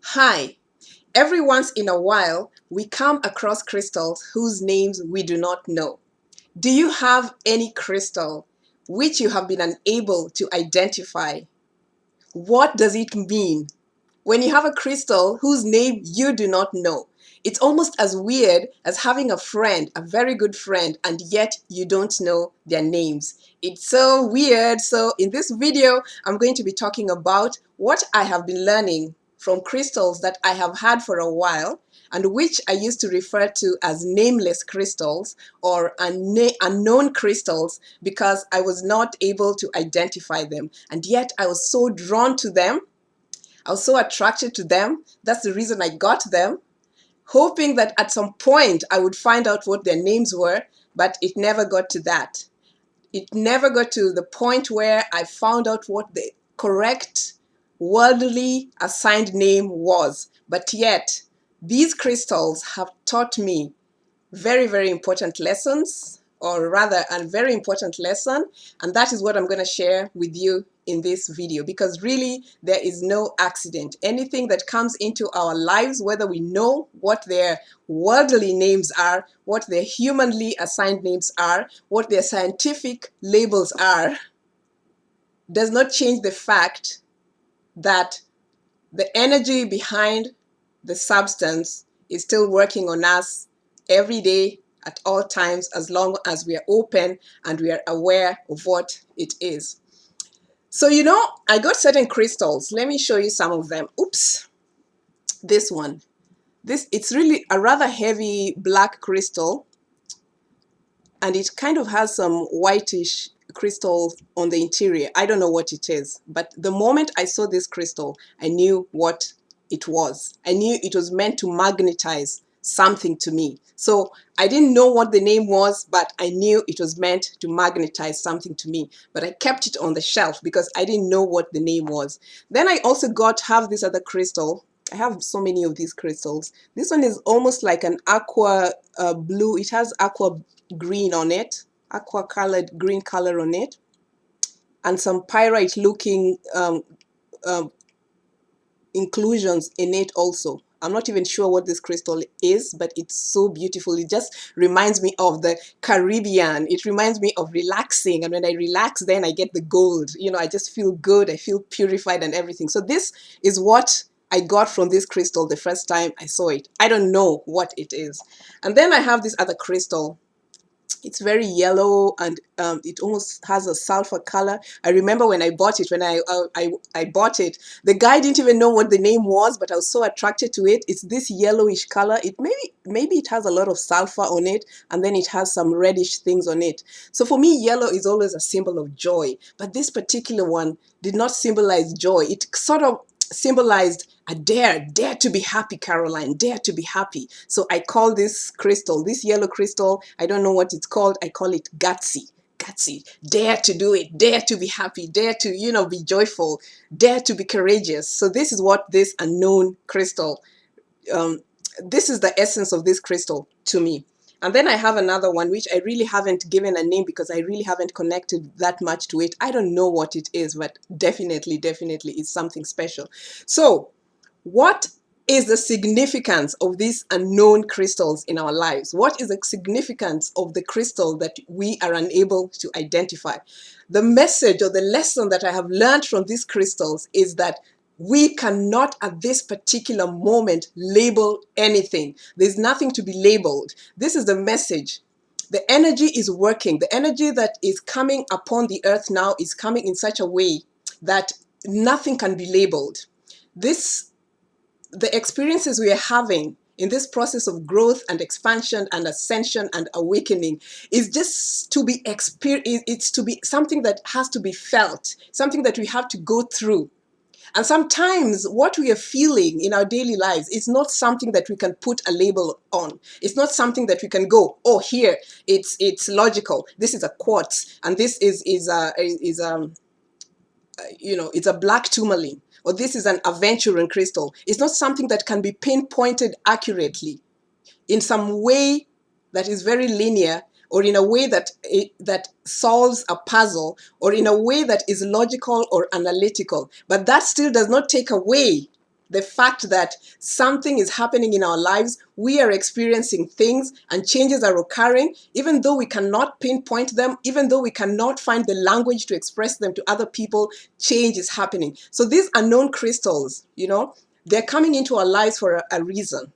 Hi. Every once in a while, we come across crystals whose names we do not know. Do you have any crystal which you have been unable to identify? What does it mean? When you have a crystal whose name you do not know, it's almost as weird as having a friend, a very good friend, and yet you don't know their names. It's so weird. So in this video, I'm going to be talking about what I have been learning from crystals that I have had for a while and which I used to refer to as nameless crystals or unknown crystals because I was not able to identify them. And yet I was so drawn to them. I was so attracted to them. That's the reason I got them, hoping that at some point I would find out what their names were, but it never got to that. It never got to the point where I found out what the correct worldly assigned name was. But yet, these crystals have taught me very, very important lessons, or rather a very important lesson, and that is what I'm going to share with you in this video, because really there is no accident. Anything that comes into our lives, whether we know what their worldly names are, what their humanly assigned names are, what their scientific labels are, does not change the fact that the energy behind the substance is still working on us every day at all times, as long as we are open and we are aware of what it is. So, I got certain crystals. Let me show you some of them. Oops, this one. It's really a rather heavy black crystal, and it kind of has some whitish crystal on the interior. I don't know what it is, but the moment I saw this crystal, I knew what it was. I knew it was meant to magnetize something to me. So I didn't know what the name was, but I knew it was meant to magnetize something to me. But I kept it on the shelf because I didn't know what the name was. Then I also have this other crystal. I have so many of these crystals. This one is almost like an aqua blue. It has aqua green on it, aqua colored green color on it, and some pyrite looking um, inclusions in it also. I'm not even sure what this crystal is, but it's so beautiful. It just reminds me of the Caribbean. It reminds me of relaxing. And when I relax, then I get the gold. I just feel good. I feel purified and everything. So this is what I got from this crystal the first time I saw it. I don't know what it is. And then I have this other crystal. It's very yellow, and it almost has a sulfur color. I remember when I bought it, I bought it, the guy didn't even know what the name was, but I was so attracted to it. It's this yellowish color. It maybe it has a lot of sulfur on it, and then it has some reddish things on it. So for me, yellow is always a symbol of joy, but this particular one did not symbolize joy. It sort of symbolized a dare to be happy, Caroline, dare to be happy. So I call this crystal, this yellow crystal, I don't know what it's called, I call it gutsy. Dare to do it, dare to be happy, dare to, be joyful, dare to be courageous. So this is what this unknown crystal, this is the essence of this crystal to me. And then I have another one, which I really haven't given a name because I really haven't connected that much to it. I don't know what it is, but definitely it's something special. So what is the significance of these unknown crystals in our lives? What is the significance of the crystal that we are unable to identify? The message or the lesson that I have learned from these crystals is that we cannot at this particular moment label anything. There's nothing to be labeled. This is the message. The energy is working. The energy that is coming upon the earth now is coming in such a way that nothing can be labeled. The experiences we are having in this process of growth and expansion and ascension and awakening is just to be experienced. It's to be something that has to be felt, something that we have to go through. And sometimes what we are feeling in our daily lives is not something that we can put a label on. It's not something that we can go, oh, here, it's logical. This is a quartz, and this is it's a black tourmaline, or this is an aventurine crystal. It's not something that can be pinpointed accurately in some way that is very linear, or in a way that solves a puzzle, or in a way that is logical or analytical. But that still does not take away The fact that something is happening in our lives, we are experiencing things and changes are occurring, even though we cannot pinpoint them, even though we cannot find the language to express them to other people, change is happening. So these unknown crystals, they're coming into our lives for a reason.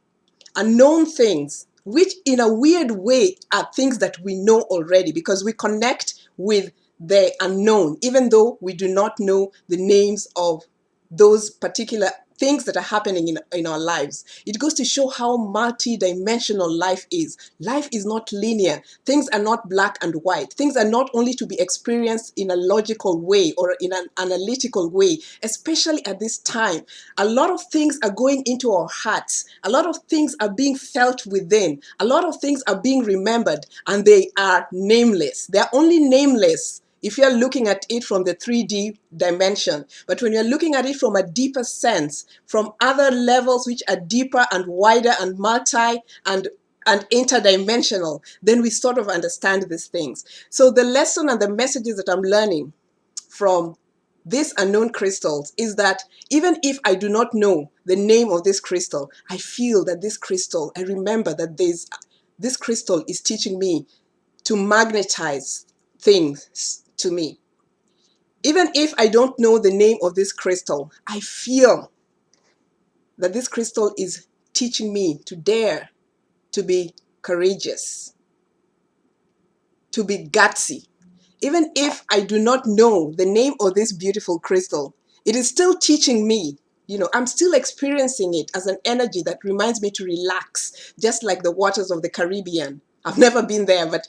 Unknown things, which in a weird way are things that we know already because we connect with the unknown, even though we do not know the names of those particular things that are happening in our lives. It goes to show how multi-dimensional life is. Life is not linear. Things are not black and white. Things are not only to be experienced in a logical way or in an analytical way, especially at this time. A lot of things are going into our hearts. A lot of things are being felt within. A lot of things are being remembered, and they are nameless. They are only nameless if you're looking at it from the 3D dimension. But when you're looking at it from a deeper sense, from other levels which are deeper and wider and multi and interdimensional, then we sort of understand these things. So the lesson and the messages that I'm learning from these unknown crystals is that even if I do not know the name of this crystal, I feel that this crystal, I remember that this crystal is teaching me to magnetize things to me. Even if I don't know the name of this crystal, I feel that this crystal is teaching me to dare, to be courageous, to be gutsy. Even if I do not know the name of this beautiful crystal, it is still teaching me. I'm still experiencing it as an energy that reminds me to relax, just like the waters of the Caribbean. I've never been there, but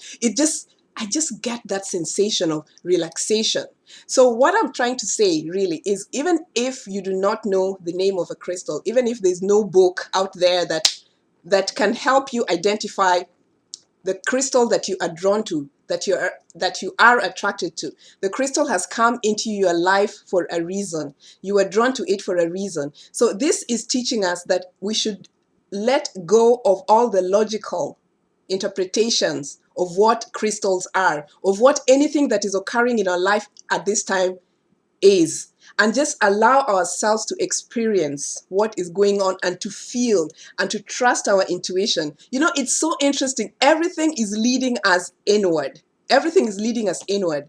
I just get that sensation of relaxation. So what I'm trying to say really is, even if you do not know the name of a crystal, even if there's no book out there that can help you identify the crystal that you are drawn to, that you are attracted to. The crystal has come into your life for a reason. You are drawn to it for a reason. So this is teaching us that we should let go of all the logical interpretations of what crystals are, of what anything that is occurring in our life at this time is, and just allow ourselves to experience what is going on and to feel and to trust our intuition. It's so interesting. Everything is leading us inward. Everything is leading us inward.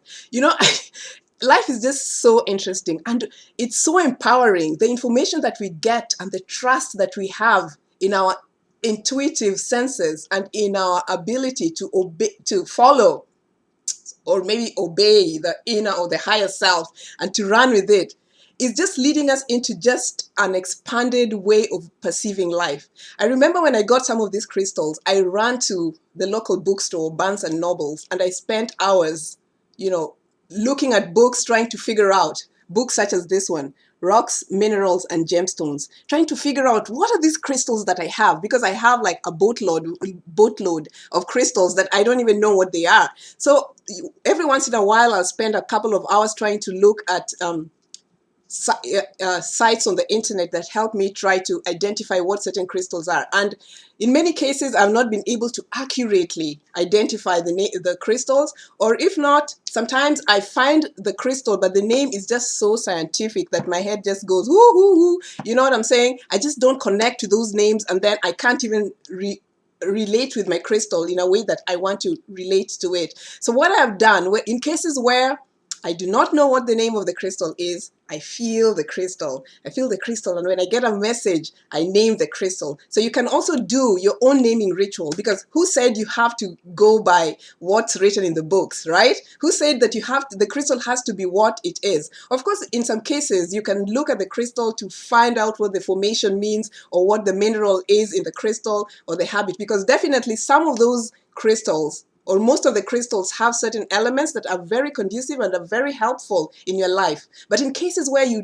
Life is just so interesting and it's so empowering. The information that we get and the trust that we have in our intuitive senses and in our ability to obey, to follow, or maybe obey the inner or the higher self and to run with it, is just leading us into just an expanded way of perceiving life. I remember when I got some of these crystals, I ran to the local bookstore, Barnes and Nobles, and I spent hours, looking at books, trying to figure out books such as this one, Rocks, Minerals, and Gemstones, trying to figure out what are these crystals that I have, because I have like a boatload of crystals that I don't even know what they are. So every once in a while, I'll spend a couple of hours trying to look at sites on the internet that help me try to identify what certain crystals are. And in many cases, I've not been able to accurately identify the crystals, or if not, sometimes I find the crystal, but the name is just so scientific that my head just goes, whoo, whoo, whoo. You know what I'm saying? I just don't connect to those names, and then I can't even relate with my crystal in a way that I want to relate to it. So what I've done, in cases where I do not know what the name of the crystal is, I feel the crystal. I feel the crystal, and when I get a message, I name the crystal. So you can also do your own naming ritual, because who said you have to go by what's written in the books, right? Who said that the crystal has to be what it is? Of course, in some cases, you can look at the crystal to find out what the formation means or what the mineral is in the crystal or the habit, because definitely some of those crystals, or most of the crystals, have certain elements that are very conducive and are very helpful in your life. But in cases where you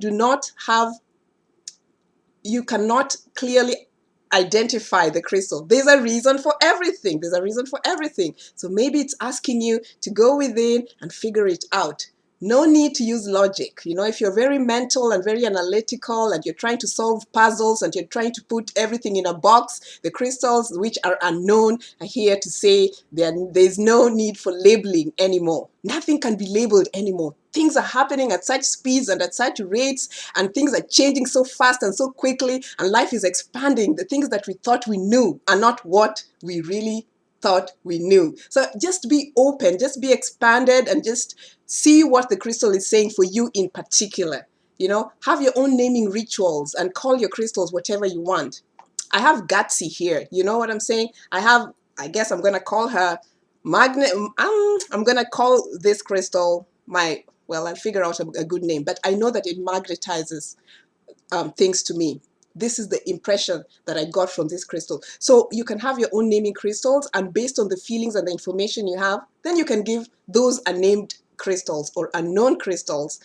cannot clearly identify the crystal, there's a reason for everything. There's a reason for everything. So maybe it's asking you to go within and figure it out. No need to use logic. If you're very mental and very analytical and you're trying to solve puzzles and you're trying to put everything in a box, the crystals which are unknown are here to say there's no need for labeling anymore. Nothing can be labeled anymore. Things are happening at such speeds and at such rates, and things are changing so fast and so quickly, and life is expanding. The things that we thought we knew are not what we really thought we knew. So just be open, just be expanded, and just see what the crystal is saying for you in particular. Have your own naming rituals and call your crystals whatever you want. I have Gutsy here. You know what I'm saying? I guess I'm going to call her Magnet. I'm going to call this crystal well, I'll figure out a good name, but I know that it magnetizes things to me. This is the impression that I got from this crystal. So you can have your own naming crystals, and based on the feelings and the information you have, then you can give those unnamed crystals or unknown crystals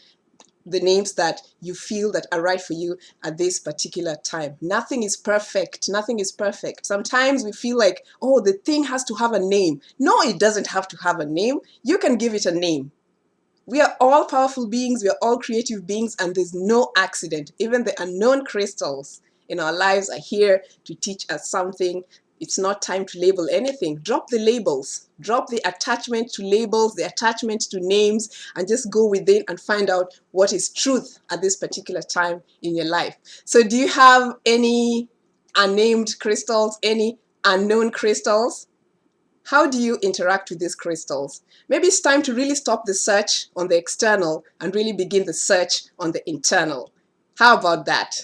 the names that you feel that are right for you at this particular time. Nothing is perfect. Nothing is perfect. Sometimes we feel like, oh, the thing has to have a name. No, it doesn't have to have a name. You can give it a name. We are all powerful beings, we are all creative beings, and there's no accident. Even the unknown crystals in our lives are here to teach us something. It's not time to label anything. Drop the labels. Drop the attachment to labels, the attachment to names, and just go within and find out what is truth at this particular time in your life. So do you have any unnamed crystals, any unknown crystals? How do you interact with these crystals? Maybe it's time to really stop the search on the external and really begin the search on the internal. How about that?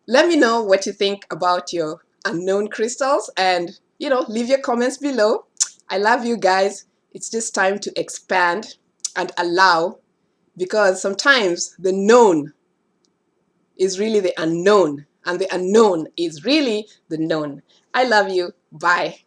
Let me know what you think about your unknown crystals, and leave your comments below. I love you guys. It's just time to expand and allow, because sometimes the known is really the unknown, and the unknown is really the known. I love you. Bye.